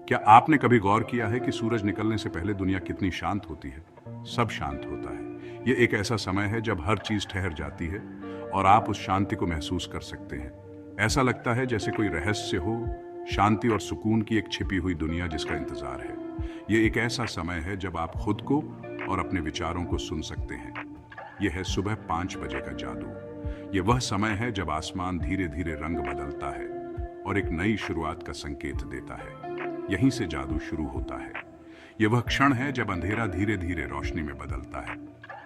क्या आपने कभी गौर किया है कि सूरज निकलने से पहले दुनिया कितनी शांत होती है? सब शांत होता है। ये एक ऐसा समय है जब हर चीज ठहर जाती है और आप उस शांति को महसूस कर सकते हैं। ऐसा लगता है जैसे कोई रहस्य हो, शांति और सुकून की एक छिपी हुई दुनिया जिसका इंतजार है। ये एक ऐसा समय है जब आप खुद को और अपने विचारों को सुन सकते हैं। यह है सुबह 5 बजे का जादू। ये वह समय है जब आसमान धीरे धीरे रंग बदलता है और एक नई शुरुआत का संकेत देता है। यहीं से जादू शुरू होता है। यह वह क्षण है जब अंधेरा धीरे धीरे रोशनी में बदलता है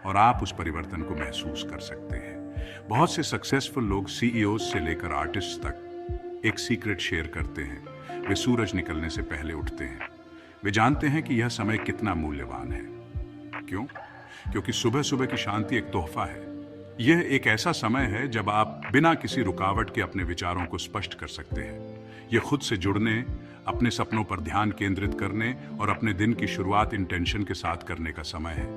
और आप उस परिवर्तन को महसूस कर सकते हैं। बहुत से सक्सेसफुल लोग सीईओ से लेकर आर्टिस्ट तक एक सीक्रेट शेयर करते हैं। वे सूरज निकलने से पहले उठते हैं। वे जानते हैं कि यह समय कितना मूल्यवान है। क्यों? क्योंकि सुबह सुबह की शांति एक तोहफा है। यह एक ऐसा समय है जब आप बिना किसी रुकावट के अपने विचारों को स्पष्ट कर सकते हैं। यह खुद से जुड़ने, अपने सपनों पर ध्यान केंद्रित करने और अपने दिन की शुरुआत इंटेंशन के साथ करने का समय है।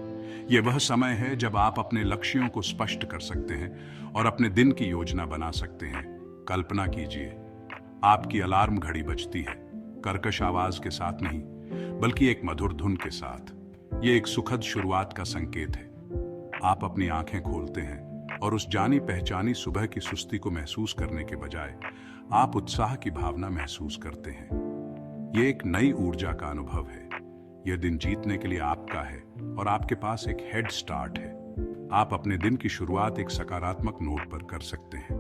यह वह समय है जब आप अपने लक्ष्यों को स्पष्ट कर सकते हैं और अपने दिन की योजना बना सकते हैं। कल्पना कीजिए, आपकी अलार्म घड़ी बजती है, कर्कश आवाज के साथ नहीं, बल्कि एक मधुर धुन के साथ। यह एक सुखद शुरुआत का संकेत है। आप अपनी आंखें खोलते हैं और उस जानी पहचानी सुबह की सुस्ती को महसूस करने के बजाय आप उत्साह की भावना महसूस करते हैं। यह एक नई ऊर्जा का अनुभव है। यह दिन जीतने के लिए आपका है और आपके पास एक हेड स्टार्ट है। आप अपने दिन की शुरुआत एक सकारात्मक नोट पर कर सकते हैं।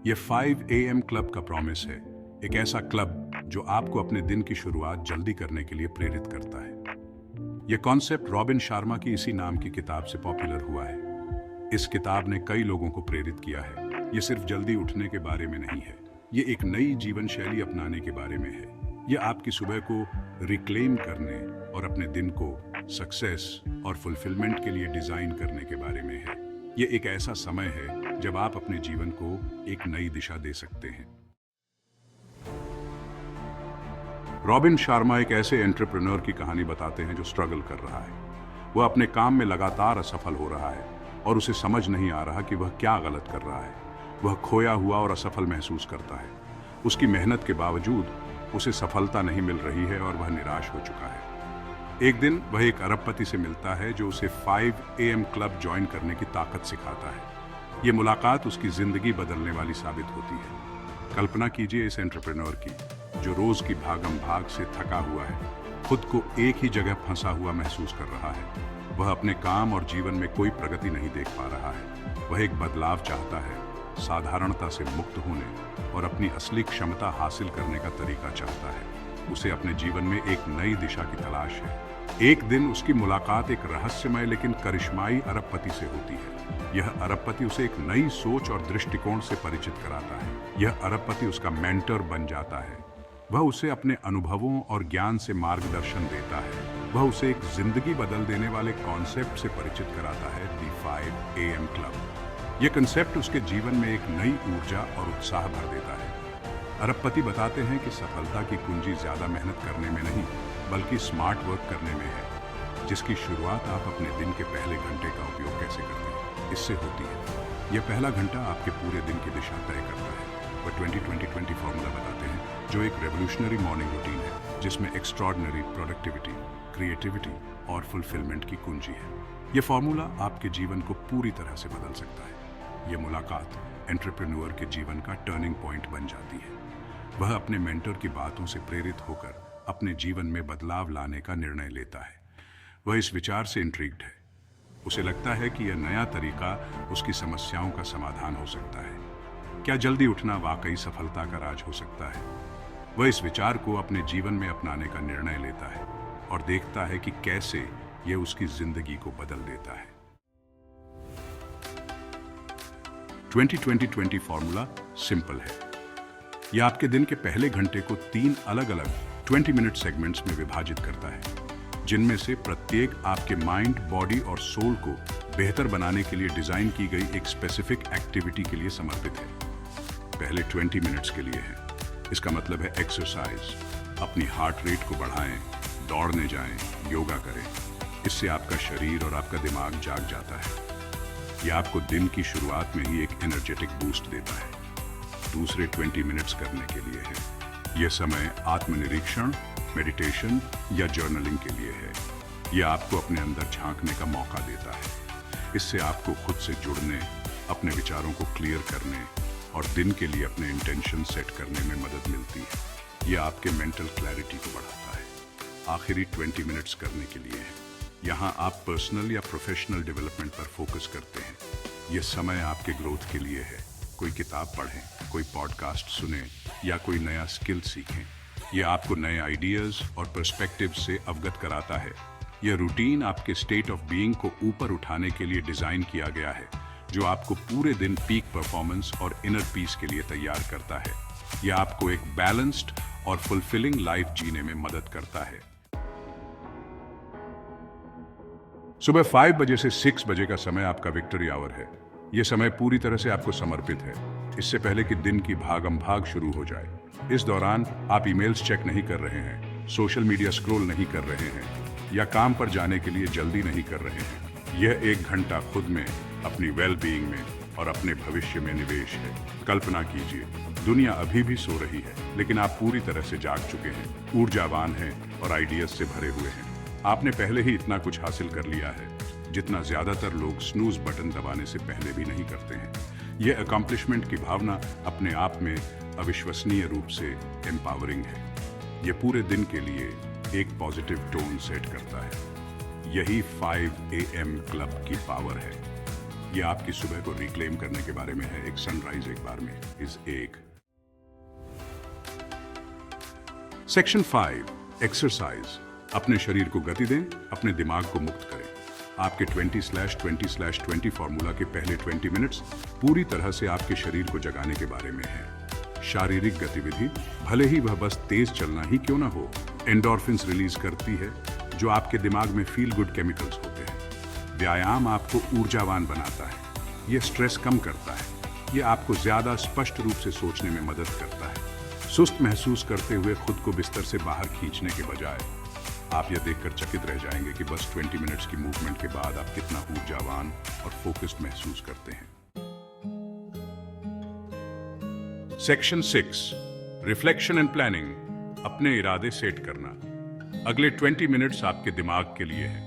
यह 5 AM क्लब का प्रॉमिस है, एक ऐसा क्लब जो आपको अपने दिन की शुरुआत जल्दी करने के लिए प्रेरित करता है। यह कॉन्सेप्ट रॉबिन शर्मा की इसी नाम की किताब से पॉपुलर हुआ है। इस किताब ने कई लोगों को प्रेरित किया है। यह सिर्फ जल्दी उठने के बारे में नहीं है, यह एक नई जीवन शैली अपनाने के बारे में है। यह आपकी सुबह को रिक्लेम करने और अपने दिन को सक्सेस और फुलफिलमेंट के लिए डिजाइन करने के बारे में है। यह एक ऐसा समय है जब आप अपने जीवन को एक नई दिशा दे सकते हैं। रॉबिन शर्मा एक ऐसे एंटरप्रेन्योर की कहानी बताते हैं जो स्ट्रगल कर रहा है। वह अपने काम में लगातार असफल हो रहा है और उसे समझ नहीं आ रहा कि वह क्या गलत कर रहा है। वह खोया हुआ और असफल महसूस करता है। उसकी मेहनत के बावजूद उसे सफलता नहीं मिल रही है और वह निराश हो चुका है। एक दिन वह एक अरबपति से मिलता है जो उसे 5 AM क्लब ज्वाइन करने की ताकत सिखाता है। यह मुलाकात उसकी जिंदगी बदलने वाली साबित होती है। कल्पना कीजिए इस एंटरप्रेन्योर की जो रोज की भागम भाग से थका हुआ है, खुद को एक ही जगह फंसा हुआ महसूस कर रहा है। वह अपने काम और जीवन में कोई प्रगति नहीं देख पा रहा है। वह एक बदलाव चाहता है, साधारणता से मुक्त होने और अपनी असली क्षमता हासिल करने का तरीका चाहता है। उसे अपने जीवन में एक नई दिशा की तलाश है। एक दिन उसकी मुलाकात एक रहस्यमय लेकिन करिश्माई अरबपति से होती है। यह अरबपति उसे एक नई सोच और दृष्टिकोण से परिचित कराता है। यह अरबपति उसका मेंटर बन जाता है। वह उसे अपने अनुभवों और ज्ञान से मार्गदर्शन देता है। वह उसे एक जिंदगी बदल देने वाले कॉन्सेप्ट से परिचित कराता है, द 5 AM क्लब। यह कंसेप्ट उसके जीवन में एक नई ऊर्जा और उत्साह भर देता है। अरबपति बताते हैं कि सफलता की कुंजी ज्यादा मेहनत करने में नहीं, बल्कि स्मार्ट वर्क करने में है, जिसकी शुरुआत आप अपने दिन के पहले घंटे का उपयोग कैसे करते हैं, इससे होती है। यह पहला घंटा आपके पूरे दिन की दिशा तय करता है। वह 20-20-20 फॉर्मूला बताते हैं, जो एक रेवोल्यूशनरी मॉर्निंग रूटीन है जिसमें एक्स्ट्रॉर्डिनरी प्रोडक्टिविटी, क्रिएटिविटी और फुलफिलमेंट की कुंजी है। यह फॉर्मूला आपके जीवन को पूरी तरह से बदल सकता है। यह मुलाकात एंटरप्रेन्योर के जीवन का टर्निंग पॉइंट बन जाती है। वह अपने मेंटर की बातों से प्रेरित होकर अपने जीवन में बदलाव लाने का निर्णय लेता है। वह इस विचार से इंट्रिग्ड है। उसे लगता है कि यह नया तरीका उसकी समस्याओं का समाधान हो सकता है। क्या जल्दी उठना वाकई सफलता का राज हो सकता है? वह इस विचार को अपने जीवन में अपनाने का निर्णय लेता है और देखता है कि कैसे यह उसकी जिंदगी को बदल देता है। 20-20-20 फॉर्मूला सिंपल है। यह आपके दिन के पहले घंटे को 3 अलग-अलग 20 मिनट सेगमेंट्स में विभाजित करता है, जिनमें से प्रत्येक आपके माइंड, बॉडी और सोल को बेहतर बनाने के लिए डिजाइन की गई एक स्पेसिफिक एक्टिविटी के लिए समर्पित है। पहले 20 मिनट्स के लिए है। इसका मतलब है एक्सरसाइज। अपनी हार्ट रेट को बढ़ाएं, दौड़ने जाएं, योगा करें। इससे आपका शरीर और आपका दिमाग जाग जाता है। यह आपको दिन की शुरुआत में ही एक एनर्जेटिक बूस्ट देता है। दूसरे 20 मिनट्स करने के लिए है। यह समय आत्मनिरीक्षण, मेडिटेशन या जर्नलिंग के लिए है। यह आपको अपने अंदर झांकने का मौका देता है। इससे आपको खुद से जुड़ने, अपने विचारों को क्लियर करने और दिन के लिए अपने इंटेंशन सेट करने में मदद मिलती है। यह आपके मेंटल क्लैरिटी को बढ़ाता है। आखिरी 20 मिनट्स करने के लिए है। यहाँ आप पर्सनल या प्रोफेशनल डेवलपमेंट पर फोकस करते हैं। यह समय आपके ग्रोथ के लिए है। कोई किताब पढ़ें, कोई पॉडकास्ट सुनें या कोई नया स्किल सीखें। यह आपको नए आइडियाज और पर्सपेक्टिव से अवगत कराता है। यह रूटीन आपके स्टेट ऑफ बीइंग को ऊपर उठाने के लिए डिजाइन किया गया है, जो आपको पूरे दिन पीक परफॉर्मेंस और इनर पीस के लिए तैयार करता है। यह आपको एक बैलेंस्ड और फुलफिलिंग लाइफ जीने में मदद करता है। सुबह 5 बजे से 6 बजे का समय आपका विक्ट्री आवर है। यह समय पूरी तरह से आपको समर्पित है, इससे पहले कि दिन की भागम भाग शुरू हो जाए। इस दौरान आप ईमेल्स चेक नहीं कर रहे हैं, सोशल मीडिया स्क्रॉल नहीं कर रहे हैं या काम पर जाने के लिए जल्दी नहीं कर रहे हैं। यह 1 घंटा खुद में, अपनी वेल बीइंग में और अपने भविष्य में निवेश है। कल्पना कीजिए, दुनिया अभी भी सो रही है, लेकिन आप पूरी तरह से जाग चुके हैं, ऊर्जावान हैं और आइडियाज से भरे हुए हैं। आपने पहले ही इतना कुछ हासिल कर लिया है, जितना ज्यादातर लोग स्नूज बटन दबाने से पहले भी नहीं करते हैं। यह अकम्प्लिशमेंट की भावना अपने आप में अविश्वसनीय रूप से एम्पावरिंग है। यह पूरे दिन के लिए एक पॉजिटिव टोन सेट करता है। यही 5 AM क्लब की पावर है। यह आपकी सुबह को रिक्लेम करने के बारे में है। एक सनराइज एक बार में इज एक। Section 5, exercise. अपने शरीर को गति दें, अपने दिमाग को मुक्त करें। आपके 20/20/20 फॉर्मूला के पहले 20 मिनट्स पूरी तरह से आपके शरीर को जगाने के बारे में है। शारीरिक गतिविधि, भले ही वह बस तेज चलना ही क्यों ना हो, एंडोर्फिन्स रिलीज करती है, जो आपके दिमाग में फील गुड केमिकल्स होते हैं। व्यायाम आपको ऊर्जावान बनाता है। यह स्ट्रेस कम करता है। यह आपको ज्यादा स्पष्ट रूप से सोचने में मदद करता है। सुस्त महसूस करते हुए खुद को बिस्तर से बाहर खींचने के बजाय आप यह देखकर चकित रह जाएंगे कि बस 20 मिनट्स की मूवमेंट के बाद आप कितना ऊर्जावान और फोकस्ड महसूस करते हैं। Section 6, reflection and planning. अपने इरादे सेट करना। अगले 20 मिनट्स आपके दिमाग के लिए है।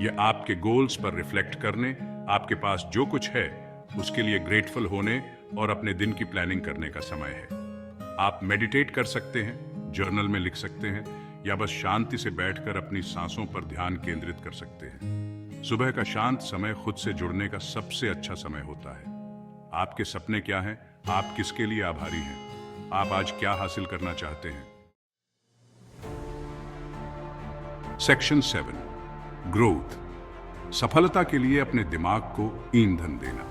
यह आपके गोल्स पर रिफ्लेक्ट करने, आपके पास जो कुछ है उसके लिए ग्रेटफुल होने और अपने दिन की प्लानिंग करने का समय है। आप मेडिटेट कर सकते हैं, जर्नल में लिख सकते हैं या बस शांति से बैठकर अपनी सांसों पर ध्यान केंद्रित कर सकते हैं। सुबह का शांत समय खुद से जुड़ने का सबसे अच्छा समय होता है। आपके सपने क्या हैं? आप किसके लिए आभारी हैं? आप आज क्या हासिल करना चाहते हैं? Section 7, growth. सफलता के लिए अपने दिमाग को ईंधन देना।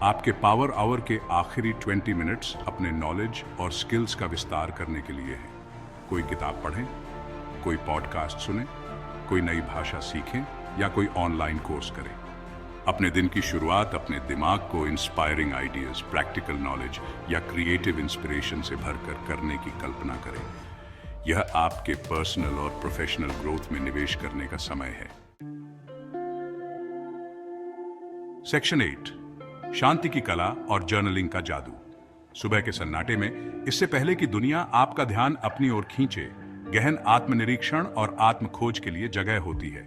आपके पावर आवर के आखिरी 20 मिनट्स अपने नॉलेज और स्किल्स का विस्तार करने के लिए है। कोई किताब पढ़ें, कोई पॉडकास्ट सुनें, कोई नई भाषा सीखें या कोई ऑनलाइन कोर्स करें। अपने दिन की शुरुआत अपने दिमाग को इंस्पायरिंग आइडियाज, प्रैक्टिकल नॉलेज या क्रिएटिव इंस्पिरेशन से भरकर करने की कल्पना करें। यह आपके पर्सनल और प्रोफेशनल ग्रोथ में निवेश करने का समय है। सेक्शन 8, शांति की कला और जर्नलिंग का जादू। सुबह के सन्नाटे में, इससे पहले कि दुनिया आपका ध्यान अपनी ओर खींचे, गहन आत्मनिरीक्षण और आत्म खोज के लिए जगह होती है।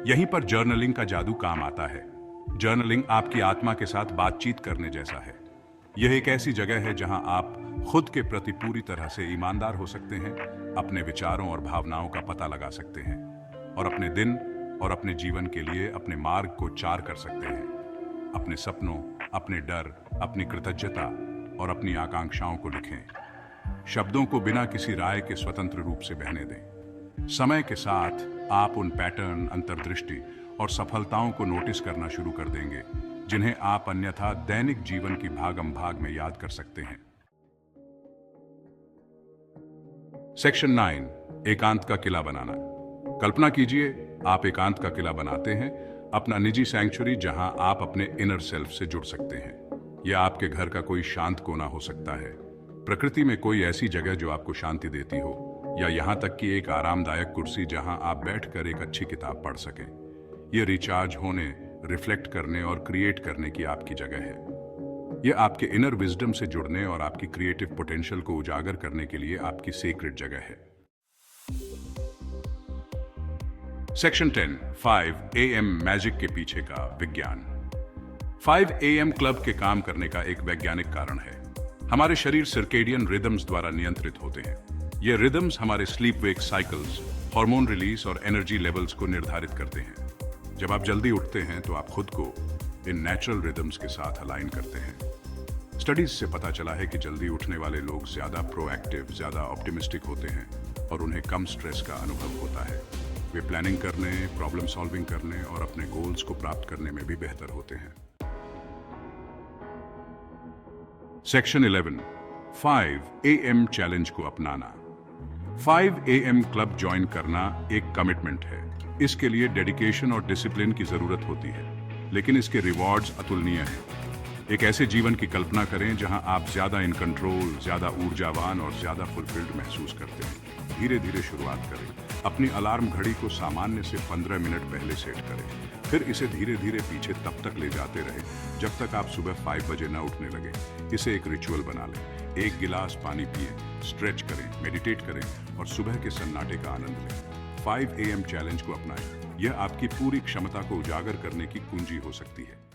यहीं पर जर्नलिंग का जादू काम आता है। जर्नलिंग आपकी आत्मा के साथ बातचीत करने जैसा है। यह एक ऐसी जगह है जहां आप खुद के प्रति पूरी तरह से ईमानदार हो सकते हैं, अपने विचारों और भावनाओं का पता लगा सकते हैं और अपने दिन और अपने जीवन के लिए अपने मार्ग को चार कर सकते हैं। अपने सपनों, अपने डर, अपनी कृतज्ञता और अपनी आकांक्षाओं को लिखें। शब्दों को बिना किसी राय के स्वतंत्र रूप से बहने दें। समय के साथ आप उन पैटर्न, अंतर्दृष्टि और सफलताओं को नोटिस करना शुरू कर देंगे, जिन्हें आप अन्यथा दैनिक जीवन की भागम भाग में याद कर सकते हैं। सेक्शन 9, एकांत का किला बनाना। कल्पना कीजिए, आप एकांत का किला बनाते हैं, अपना निजी सैंक्चुरी जहां आप अपने इनर सेल्फ से जुड़ सकते हैं। यह आपके घर का कोई शांत कोना हो सकता है, प्रकृति में कोई ऐसी जगह जो आपको शांति देती हो, या यहां तक कि एक आरामदायक कुर्सी जहां आप बैठकर एक अच्छी किताब पढ़ सकें। यह रिचार्ज होने, रिफ्लेक्ट करने और क्रिएट करने की आपकी जगह है। ये आपके इनर विजडम से जुड़ने और आपकी क्रिएटिव पोटेंशियल को उजागर करने के लिए आपकी सीक्रेट जगह है। सेक्शन 10, 5 AM मैजिक के पीछे का विज्ञान। 5 AM क्लब के काम करने का एक वैज्ञानिक कारण है। हमारे शरीर सर्केडियन रिदम्स द्वारा नियंत्रित होते हैं। ये रिदम्स हमारे sleep wake cycles, hormone release और एनर्जी लेवल्स को निर्धारित करते हैं। जब आप जल्दी उठते हैं तो आप खुद को इन नेचुरल रिदम्स के साथ अलाइन करते हैं। स्टडीज से पता चला है कि जल्दी उठने वाले लोग ज्यादा प्रोएक्टिव, ज्यादा ऑप्टिमिस्टिक होते हैं और उन्हें कम स्ट्रेस का अनुभव होता है। वे प्लानिंग करने, प्रॉब्लम सॉल्विंग करने और अपने गोल्स को प्राप्त करने में भी बेहतर होते हैं। सेक्शन 11, 5 AM चैलेंज को अपनाना। 5 AM क्लब ज्वाइन करना एक कमिटमेंट है। इसके लिए डेडिकेशन और डिसिप्लिन की जरूरत होती है, लेकिन इसके रिवॉर्ड्स अतुलनीय हैं। एक ऐसे जीवन की कल्पना करें जहां आप ज्यादा इन कंट्रोल, ज्यादा ऊर्जावान और ज्यादा फुलफिल्ड महसूस करते हैं। धीरे धीरे शुरुआत करें। अपनी अलार्म घड़ी को सामान्य से 15 मिनट पहले सेट करें, फिर इसे धीरे धीरे पीछे तब तक ले जाते रहें जब तक आप सुबह 5 बजे न उठने लगे। इसे एक रिचुअल बना लें। 1 गिलास पानी पिए, स्ट्रेच करें, मेडिटेट करें और सुबह के सन्नाटे का आनंद लें। 5 AM चैलेंज को अपनाएं। यह आपकी पूरी क्षमता को उजागर करने की कुंजी हो सकती है।